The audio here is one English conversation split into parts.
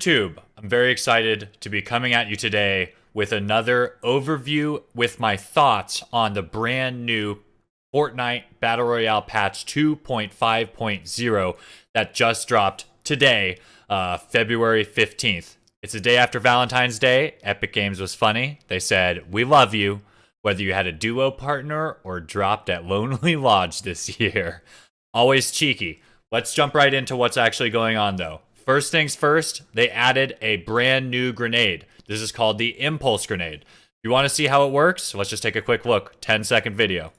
YouTube? I'm very excited to be coming at you today with another overview with my thoughts on the brand new Fortnite Battle Royale patch 2.5.0 that just dropped today, February 15th. It's the day after Valentine's Day. Epic Games was funny. They said, "We love you, whether you had a duo partner or dropped at Lonely Lodge this year." Always cheeky. Let's jump right into what's actually going on, though. First things first, they added a brand new grenade. This is called the Impulse Grenade. If you want to see how it works, let's just take a quick look. 10-second video.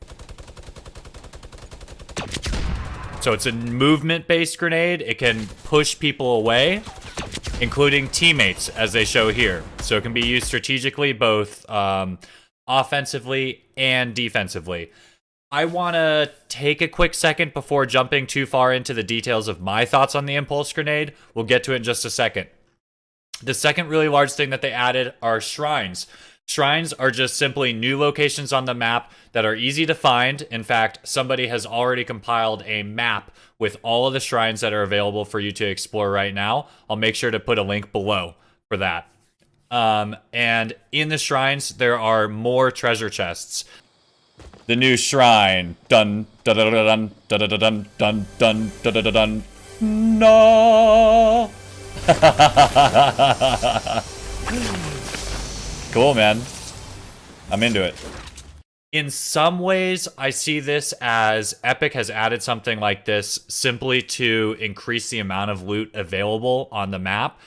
So it's a movement-based grenade. It can push people away, including teammates, as they show here. So it can be used strategically, both offensively and defensively. I want to take a quick second before jumping too far into the details of my thoughts on the Impulse Grenade. We'll get to it in just a second. The second really large thing that they added are shrines. Shrines are just simply new locations on the map that are easy to find. In fact, somebody has already compiled a map with all of the shrines that are available for you to explore right now. I'll make sure to put a link below for that. And in the shrines, there are more treasure chests. The new shrine. Dun dun dun dun dun dun dun dun dun dun dun. No. Cool, man. I'm into it. In some ways, I see this as Epic has added something like this simply to increase the amount of loot available on the map.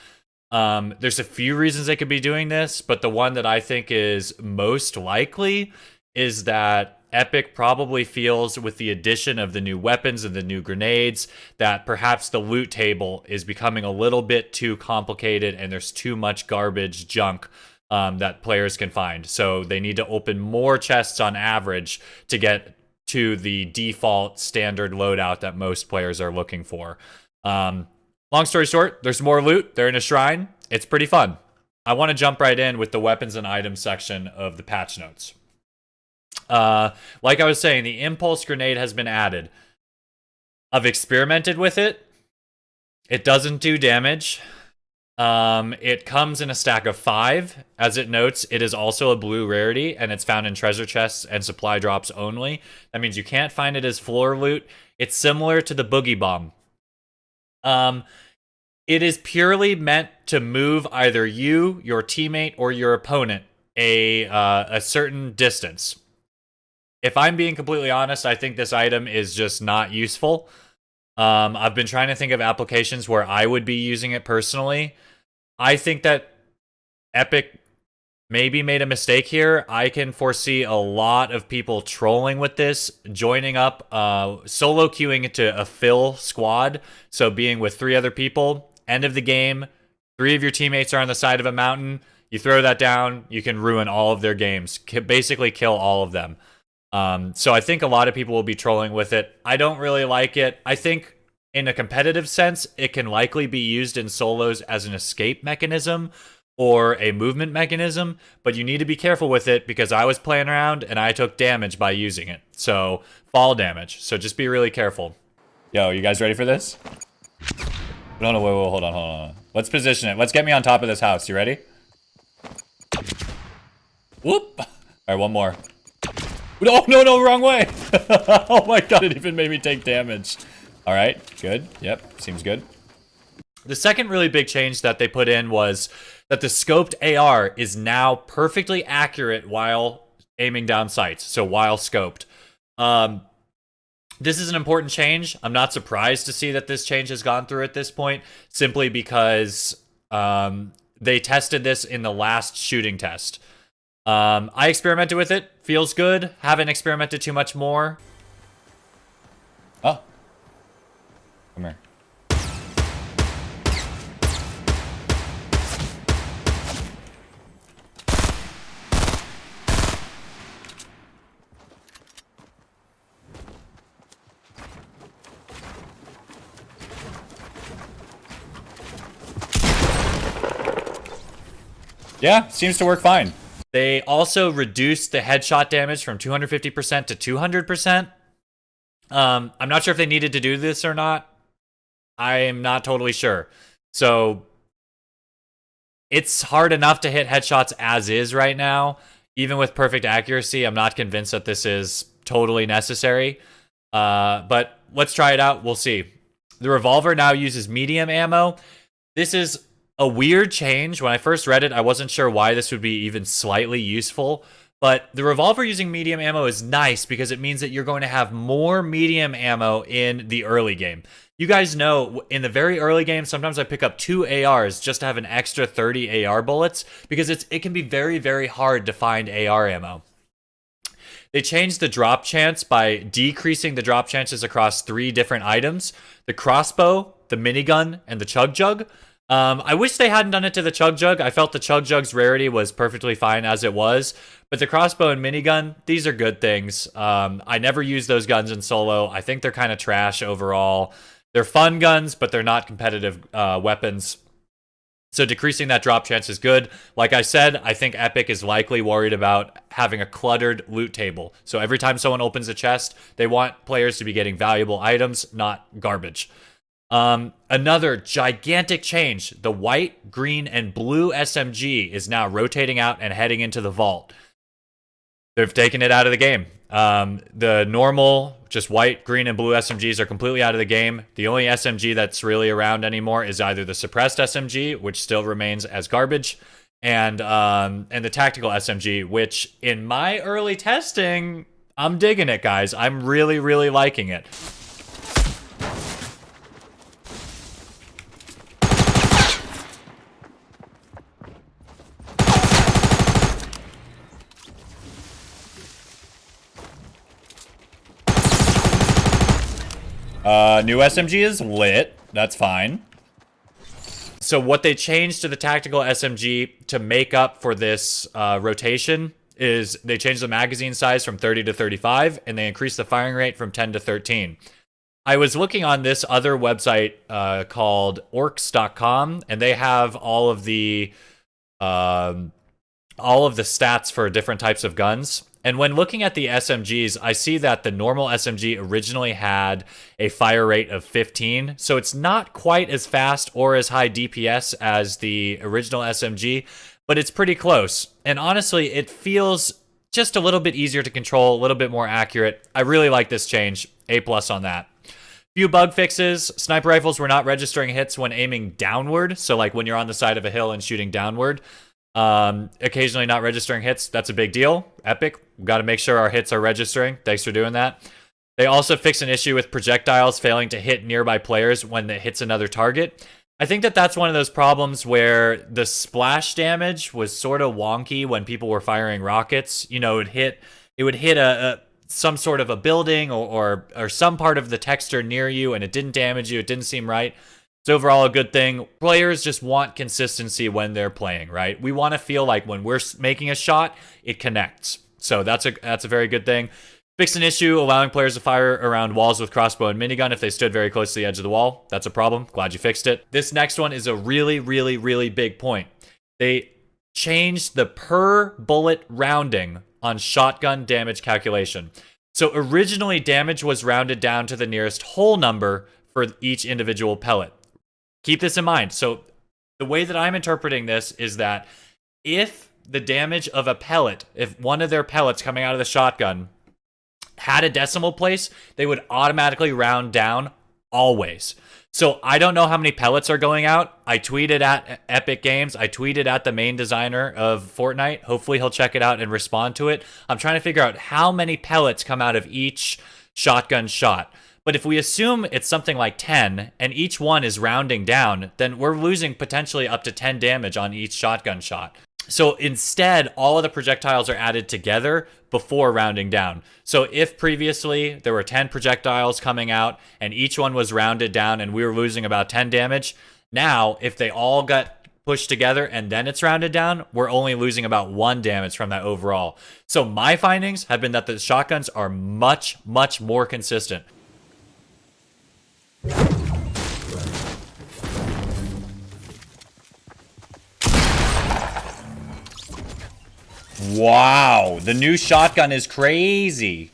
There's a few reasons they could be doing this, but the one that I think is most likely is that Epic probably feels, with the addition of the new weapons and the new grenades, that perhaps the loot table is becoming a little bit too complicated and there's too much garbage junk that players can find. So they need to open more chests on average to get to the default standard loadout that most players are looking for. Long story short, there's more loot. They're in a shrine. It's pretty fun. I want to jump right in with the weapons and items section of the patch notes. Like I was saying, the Impulse Grenade has been added. I've experimented with it. It doesn't do damage. It comes in a stack of 5. As it notes, it is also a blue rarity, and it's found in treasure chests and supply drops only. That means you can't find it as floor loot. It's similar to the Boogie Bomb. It is purely meant to move either you, your teammate, or your opponent a certain distance. If I'm being completely honest, I think this item is just not useful. I've been trying to think of applications where I would be using it personally. I think that Epic maybe made a mistake here. I can foresee a lot of people trolling with this, joining up, solo queuing into a fill squad. So being with 3 other people, end of the game, 3 of your teammates are on the side of a mountain. You throw that down, you can ruin all of their games, basically kill all of them. So I think a lot of people will be trolling with it. I don't really like it. I think in a competitive sense, it can likely be used in solos as an escape mechanism or a movement mechanism, but you need to be careful with it because I was playing around and I took damage by using it. So fall damage. So just be really careful. Yo, you guys ready for this? No, wait, hold on. Let's position it. Let's get me on top of this house. You ready? Whoop. All right, one more. No, wrong way. Oh my god, it even made me take damage. All right, good. Yep, seems good. The second really big change that they put in was that the scoped AR is now perfectly accurate while aiming down sights, so while scoped. This is an important change. I'm not surprised to see that this change has gone through at this point, simply because they tested this in the last shooting test. I experimented with it. Feels good. Haven't experimented too much more. Oh. Come here. Yeah, seems to work fine. They also reduced the headshot damage from 250% to 200%. I'm not sure if they needed to do this or not. I'm not totally sure. So It's hard enough to hit headshots as is right now. Even with perfect accuracy, I'm not convinced that this is totally necessary. But let's try it out. We'll see. The revolver now uses medium ammo. This is a weird change. When I first read it, I wasn't sure why this would be even slightly useful. But the revolver using medium ammo is nice because it means that you're going to have more medium ammo in the early game. You guys know, in the very early game, sometimes I pick up 2 ARs just to have an extra 30 AR bullets because it can be very, very hard to find AR ammo. They changed the drop chance by decreasing the drop chances across 3 different items: the crossbow, the minigun, and the chug jug. I wish they hadn't done it to the chug jug. I felt the chug jug's rarity was perfectly fine as it was, but the crossbow and minigun, these are good things. I never use those guns in solo. I think they're kind of trash overall. They're fun guns, but they're not competitive weapons. So decreasing that drop chance is good. Like I said, I think Epic is likely worried about having a cluttered loot table. So every time someone opens a chest, they want players to be getting valuable items, not garbage. Another gigantic change: the white, green, and blue SMG is now rotating out and heading into the vault. They've taken it out of the game. The normal, just white, green, and blue SMGs are completely out of the game. The only SMG that's really around anymore is either the suppressed SMG, which still remains as garbage, and the tactical SMG, which in my early testing, I'm digging it, guys. I'm really, really liking it. New SMG is lit. That's fine. So what they changed to the tactical SMG to make up for this rotation is they changed the magazine size from 30 to 35, and they increased the firing rate from 10 to 13. I was looking on this other website called orcs.com, and they have all of the stats for different types of guns. And when looking at the SMGs, I see that the normal SMG originally had a fire rate of 15, so it's not quite as fast or as high DPS as the original SMG, but it's pretty close. And honestly, it feels just a little bit easier to control, a little bit more accurate. I really like this change. A+ on that. Few bug fixes. Sniper rifles were not registering hits when aiming downward, so like when you're on the side of a hill and shooting downward. Occasionally not registering hits. That's a big deal. Epic, we've got to make sure our hits are registering. Thanks for doing that. They also fixed an issue with projectiles failing to hit nearby players when it hits another target. I think that that's one of those problems where the splash damage was sort of wonky when people were firing rockets. You know, it would hit some sort of a building or some part of the texture near you, and it didn't damage you. It didn't seem right. It's overall a good thing. Players just want consistency when they're playing, right? We want to feel like when we're making a shot, it connects. So that's a very good thing. Fix an issue allowing players to fire around walls with crossbow and minigun if they stood very close to the edge of the wall. That's a problem. Glad you fixed it. This next one is a really, really, really big point. They changed the per bullet rounding on shotgun damage calculation. So originally, damage was rounded down to the nearest whole number for each individual pellet. Keep this in mind. So the way that I'm interpreting this is that if the damage of a pellet, if one of their pellets coming out of the shotgun had a decimal place, they would automatically round down always. So I don't know how many pellets are going out. I tweeted at Epic Games. I tweeted at the main designer of Fortnite. Hopefully he'll check it out and respond to it. I'm trying to figure out how many pellets come out of each shotgun shot. But if we assume it's something like 10 and each one is rounding down, then we're losing potentially up to 10 damage on each shotgun shot. So instead, all of the projectiles are added together before rounding down. So if previously there were 10 projectiles coming out and each one was rounded down and we were losing about 10 damage, now if they all got pushed together and then it's rounded down, we're only losing about 1 damage from that overall. So my findings have been that the shotguns are much, much more consistent. Wow, the new shotgun is crazy.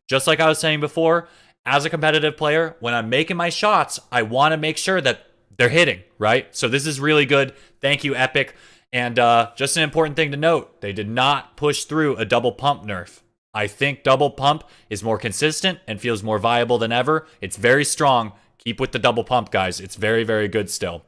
Just like I was saying before, as a competitive player, when I'm making my shots, I want to make sure that they're hitting, right? So this is really good. Thank you, Epic. And just an important thing to note, they did not push through a double pump nerf. I think double pump is more consistent and feels more viable than ever. It's very strong. Keep with the double pump, guys. It's very, very good still.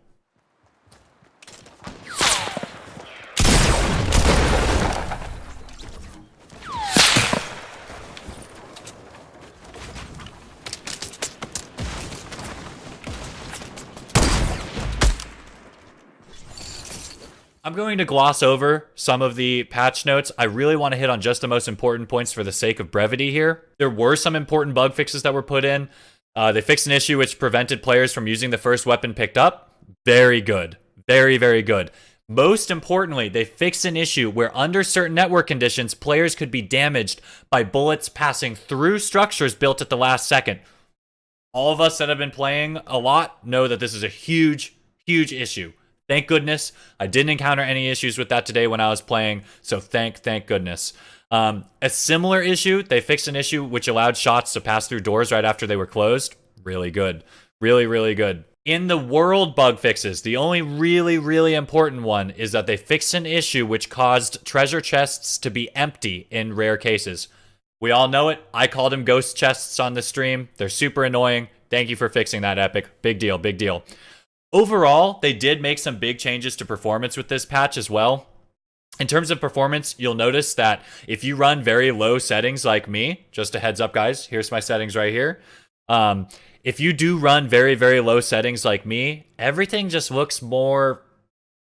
I'm going to gloss over some of the patch notes. I really want to hit on just the most important points for the sake of brevity here. There were some important bug fixes that were put in. They fixed an issue which prevented players from using the first weapon picked up. Very good. Very, very good. Most importantly, they fixed an issue where under certain network conditions, players could be damaged by bullets passing through structures built at the last second. All of us that have been playing a lot know that this is a huge, huge issue. Thank goodness I didn't encounter any issues with that today when I was playing, so thank goodness. A similar issue, they fixed an issue which allowed shots to pass through doors right after they were closed. Really good. Really, really good. In the world bug fixes, the only really, really important one is that they fixed an issue which caused treasure chests to be empty in rare cases. We all know it. I called them ghost chests on the stream. They're super annoying. Thank you for fixing that, Epic. Big deal, big deal. Overall, they did make some big changes to performance with this patch as well. In terms of performance, you'll notice that if you run very low settings like me, just a heads up, guys, here's my settings right here. If you do run very, very low settings like me, everything just looks more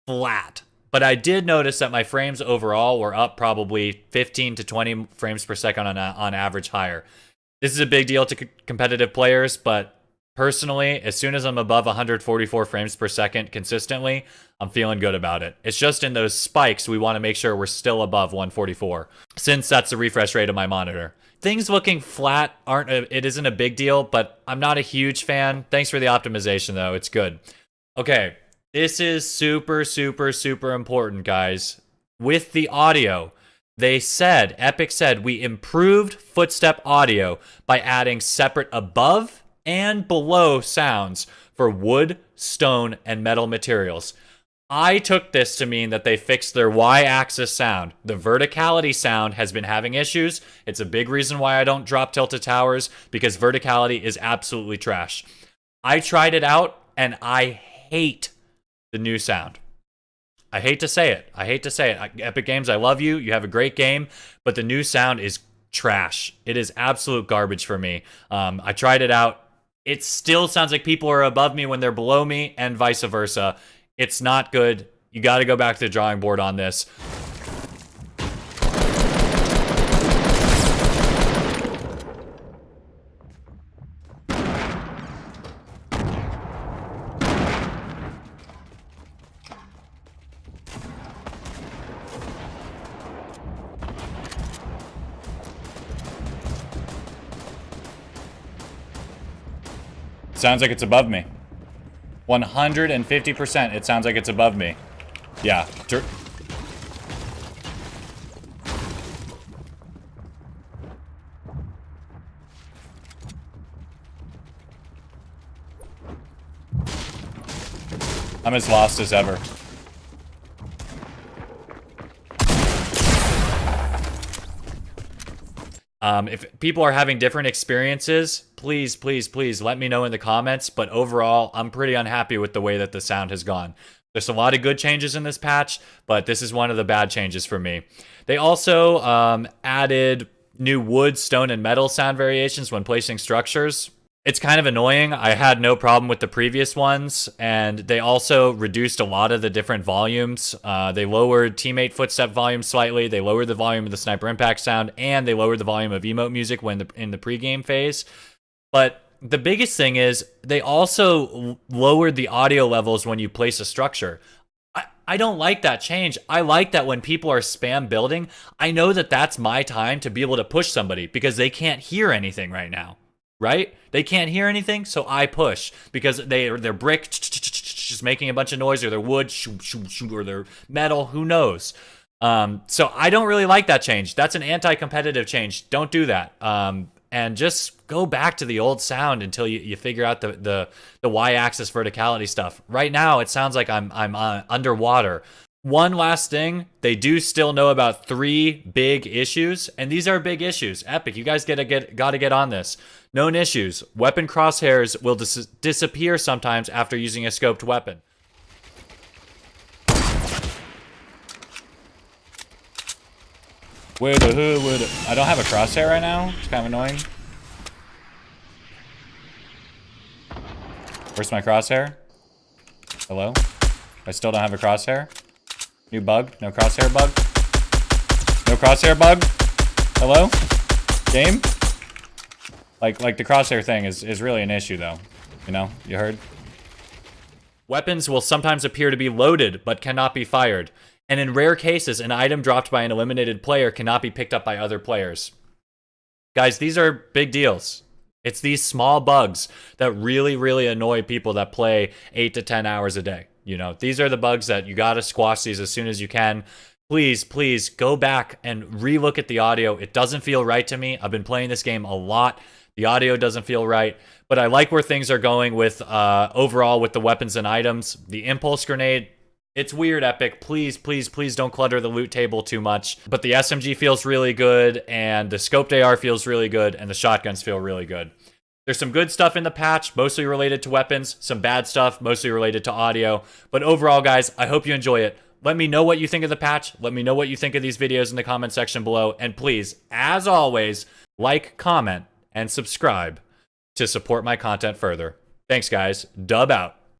flat. But I did notice that my frames overall were up probably 15 to 20 frames per second on average higher. This is a big deal to competitive players, but personally, as soon as I'm above 144 frames per second consistently, I'm feeling good about it. It's just in those spikes, we want to make sure we're still above 144, since that's the refresh rate of my monitor. Things looking flat it isn't a big deal, but I'm not a huge fan. Thanks for the optimization, though. It's good. Okay, this is super, super, super important, guys. With the audio, Epic said, we improved footstep audio by adding separate above and below sounds for wood, stone, and metal materials. I took this to mean that they fixed their Y-axis sound. The verticality sound has been having issues. It's a big reason why I don't drop Tilted Towers, because verticality is absolutely trash. I tried it out, and I hate the new sound. I hate to say it. Epic Games, I love you. You have a great game, but the new sound is trash. It is absolute garbage for me. I tried it out. It still sounds like people are above me when they're below me, and vice versa. It's not good. You got to go back to the drawing board on this. Sounds like it's above me. 150%, it sounds like it's above me. Yeah. I'm as lost as ever. If people are having different experiences, please, please, please let me know in the comments. But overall, I'm pretty unhappy with the way that the sound has gone. There's a lot of good changes in this patch, but this is one of the bad changes for me. They also added new wood, stone, and metal sound variations when placing structures. It's kind of annoying. I had no problem with the previous ones, and they also reduced a lot of the different volumes. They lowered teammate footstep volume slightly, they lowered the volume of the sniper impact sound, and they lowered the volume of emote music when in the pregame phase. But the biggest thing is they also lowered the audio levels when you place a structure. I don't like that change. I like that when people are spam building, I know that that's my time to be able to push somebody because they can't hear anything right now. Right? They can't hear anything, so I push because they're brick just making a bunch of noise, or their wood or their metal, who knows. So I don't really like that change. That's an anti-competitive change. Don't do that. And just go back to the old sound until you figure out the Y-axis verticality stuff. Right now, it sounds like I'm underwater. One last thing, they do still know about 3 big issues, and these are big issues. Epic, you guys gotta get on this. Known issues: weapon crosshairs will disappear sometimes after using a scoped weapon. I don't have a crosshair right now. It's kind of annoying. Where's my crosshair? Hello? I still don't have a crosshair. New bug? No crosshair bug? No crosshair bug? Hello? Game? Like the crosshair thing is really an issue though. You know? You heard? Weapons will sometimes appear to be loaded, but cannot be fired. And in rare cases, an item dropped by an eliminated player cannot be picked up by other players. Guys, these are big deals. It's these small bugs that really, really annoy people that play 8 to 10 hours a day. You know, these are the bugs that you gotta squash these as soon as you can. Please, please go back and relook at the audio. It doesn't feel right to me. I've been playing this game a lot. The audio doesn't feel right, but I like where things are going with overall with the weapons and items. The impulse grenade, it's weird, Epic. Please, please, please don't clutter the loot table too much. But the SMG feels really good, and the scoped AR feels really good, and the shotguns feel really good. There's some good stuff in the patch, mostly related to weapons, some bad stuff, mostly related to audio. But overall, guys, I hope you enjoy it. Let me know what you think of the patch. Let me know what you think of these videos in the comment section below. And please, as always, like, comment, and subscribe to support my content further. Thanks, guys. Dub out.